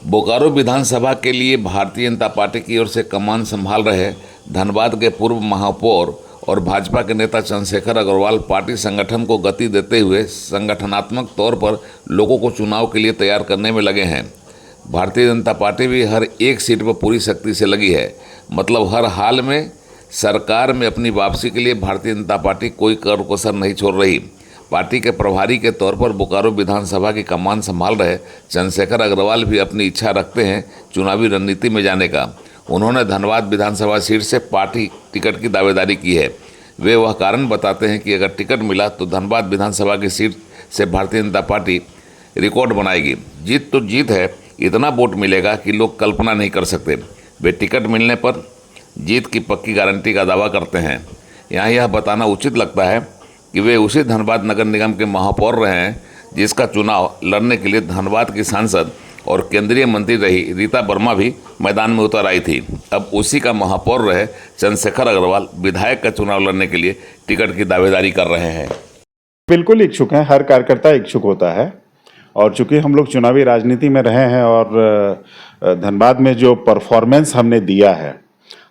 बोकारो विधानसभा के लिए भारतीय जनता पार्टी की ओर से कमान संभाल रहे धनबाद के पूर्व महापौर और भाजपा के नेता चंद्रशेखर अग्रवाल पार्टी संगठन को गति देते हुए संगठनात्मक तौर पर लोगों को चुनाव के लिए तैयार करने में लगे हैं। भारतीय जनता पार्टी भी हर एक सीट पर पूरी शक्ति से लगी है। मतलब हर हाल में सरकार में अपनी वापसी के लिए भारतीय जनता पार्टी कोई कसर नहीं छोड़ रही। पार्टी के प्रभारी के तौर पर बोकारो विधानसभा की कमान संभाल रहे चंद्रशेखर अग्रवाल भी अपनी इच्छा रखते हैं चुनावी रणनीति में जाने का। उन्होंने धनबाद विधानसभा सीट से पार्टी टिकट की दावेदारी की है। वे वह कारण बताते हैं कि अगर टिकट मिला तो धनबाद विधानसभा की सीट से भारतीय जनता पार्टी रिकॉर्ड बनाएगी। जीत तो जीत है, इतना वोट मिलेगा कि लोग कल्पना नहीं कर सकते। वे टिकट मिलने पर जीत की पक्की गारंटी का दावा करते हैं। यहाँ यह बताना उचित लगता है कि वे उसी धनबाद नगर निगम के महापौर रहे हैं जिसका चुनाव लड़ने के लिए धनबाद की सांसद और केंद्रीय मंत्री रही रीता वर्मा भी मैदान में उतर आई थी। अब उसी का महापौर रहे चंद्रशेखर अग्रवाल विधायक का चुनाव लड़ने के लिए टिकट की दावेदारी कर रहे हैं। बिल्कुल इच्छुक हैं, हर कार्यकर्ता इच्छुक होता है। और चूंकि हम लोग चुनावी राजनीति में रहे हैं और धनबाद में जो परफॉर्मेंस हमने दिया है,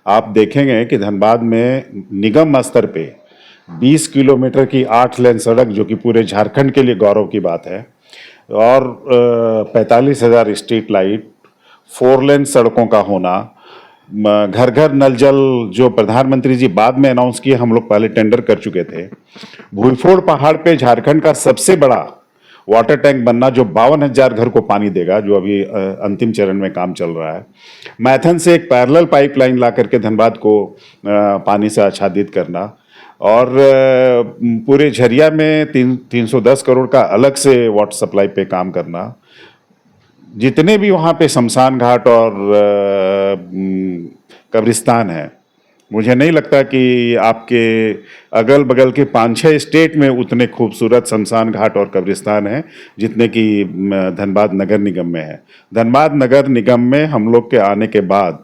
आप देखेंगे कि धनबाद में निगम स्तर पे 20 किलोमीटर की 8 लेन सड़क, जो कि पूरे झारखंड के लिए गौरव की बात है, और 45,000 स्ट्रीट लाइट, 4 लेन सड़कों का होना, घर घर नल जल जो प्रधानमंत्री जी बाद में अनाउंस किए, हम लोग पहले टेंडर कर चुके थे। भूईफोड़ पहाड़ पे झारखंड का सबसे बड़ा वाटर टैंक बनना जो 52,000 घर को पानी देगा, जो अभी अंतिम चरण में काम चल रहा है। मैथन से एक पैरेलल पाइपलाइन ला करके धनबाद को पानी से आच्छादित करना, और पूरे झरिया में 310 करोड़ का अलग से वाटर सप्लाई पे काम करना। जितने भी वहाँ पे शमशान घाट और कब्रिस्तान है, मुझे नहीं लगता कि आपके अगल बगल के 5-6 स्टेट में उतने खूबसूरत शमशान घाट और कब्रिस्तान हैं जितने कि धनबाद नगर निगम में है। धनबाद नगर निगम में हम लोग के आने के बाद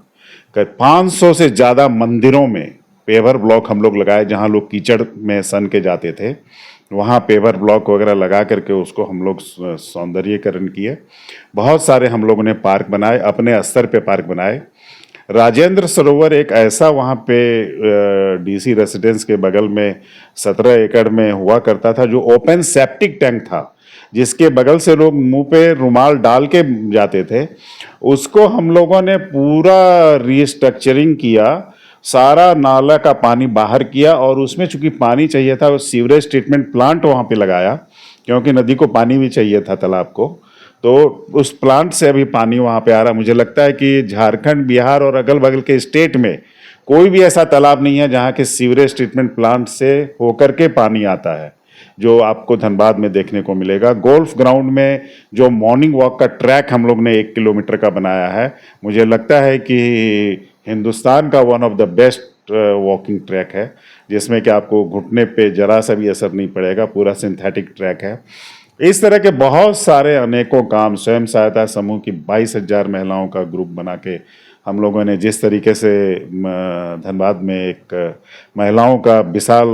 500 से ज़्यादा मंदिरों में पेवर ब्लॉक हम लोग लगाए। जहाँ लोग कीचड़ में सन के जाते थे, वहाँ पेवर ब्लॉक वगैरह लगा करके उसको हम लोग सौंदर्यीकरण किए। बहुत सारे हम लोगों ने पार्क बनाए, अपने स्तर पे पार्क बनाए। राजेंद्र सरोवर एक ऐसा वहाँ पे डीसी रेसिडेंस के बगल में 17 एकड़ में हुआ करता था, जो ओपन सेप्टिक टैंक था, जिसके बगल से लोग मुंह पे रुमाल डाल के जाते थे। उसको हम लोगों ने पूरा रीस्ट्रक्चरिंग किया, सारा नाला का पानी बाहर किया, और उसमें चूंकि पानी चाहिए था, वो सीवरेज ट्रीटमेंट प्लांट वहाँ पे लगाया, क्योंकि नदी को पानी भी चाहिए था, तालाब को। तो उस प्लांट से अभी पानी वहाँ पे आ रहा। मुझे लगता है कि झारखंड, बिहार और अगल बगल के स्टेट में कोई भी ऐसा तालाब नहीं है जहाँ के सीवरेज ट्रीटमेंट प्लांट से होकर के पानी आता है, जो आपको धनबाद में देखने को मिलेगा। गोल्फ ग्राउंड में जो मॉर्निंग वॉक का ट्रैक हम लोग ने 1 किलोमीटर का बनाया है, मुझे लगता है कि हिंदुस्तान का one of the best walking track है, जिसमें कि आपको घुटने पे जरा सा भी असर नहीं पड़ेगा। पूरा सिंथेटिक ट्रैक है। इस तरह के बहुत सारे अनेकों काम, स्वयं सहायता समूह की 22,000 महिलाओं का ग्रुप बना के हम लोगों ने जिस तरीके से धनबाद में एक महिलाओं का विशाल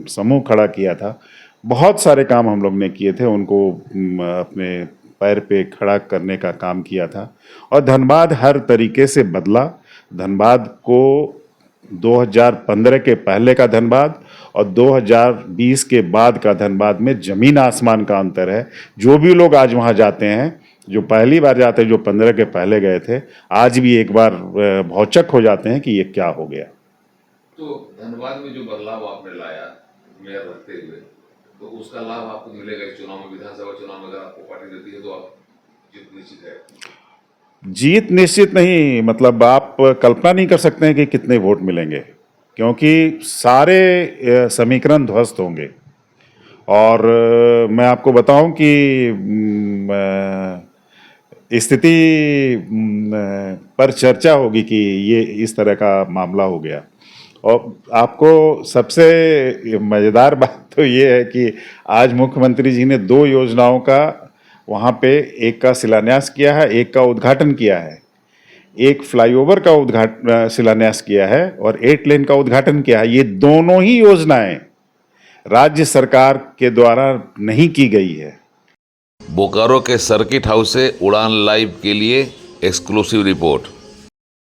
समूह खड़ा किया था, बहुत सारे काम हम लोग ने किए थे। उनको अपने पैर पे खड़ा करने का काम किया था, और धनबाद हर तरीके से बदला। धनबाद को 2015 के पहले का धनबाद और 2020 के बाद का धनबाद में जमीन आसमान का अंतर है। जो भी लोग आज वहाँ जाते हैं, जो पहली बार जाते हैं, जो 15 के पहले गए थे, आज भी एक बार भौचक हो जाते हैं कि ये क्या हो गया। तो धनबाद में जो बदलाव आपने लाया मेयर रखते हुए, तो उसका लाभ आपको मिलेगा इस चुनाव में, विधानसभा चुनाव में? अगर आपको पार्टी देती है तो आप जीत निश्चित है? जीत निश्चित नहीं, मतलब आप कल्पना नहीं कर सकते हैं कि कितने वोट मिलेंगे, क्योंकि सारे समीकरण ध्वस्त होंगे। और मैं आपको बताऊं कि स्थिति पर चर्चा होगी कि ये इस तरह का मामला हो गया। और आपको सबसे मज़ेदार बात तो ये है कि आज मुख्यमंत्री जी ने 2 योजनाओं का वहाँ पे, एक का शिलान्यास किया है, एक का उद्घाटन किया है। एक फ्लाईओवर का शिलान्यास किया है और 8 लेन का उद्घाटन किया है। ये दोनों ही योजनाएं राज्य सरकार के द्वारा नहीं की गई है। बोकारो के सर्किट हाउस से उड़ान लाइव के लिए एक्सक्लूसिव रिपोर्ट।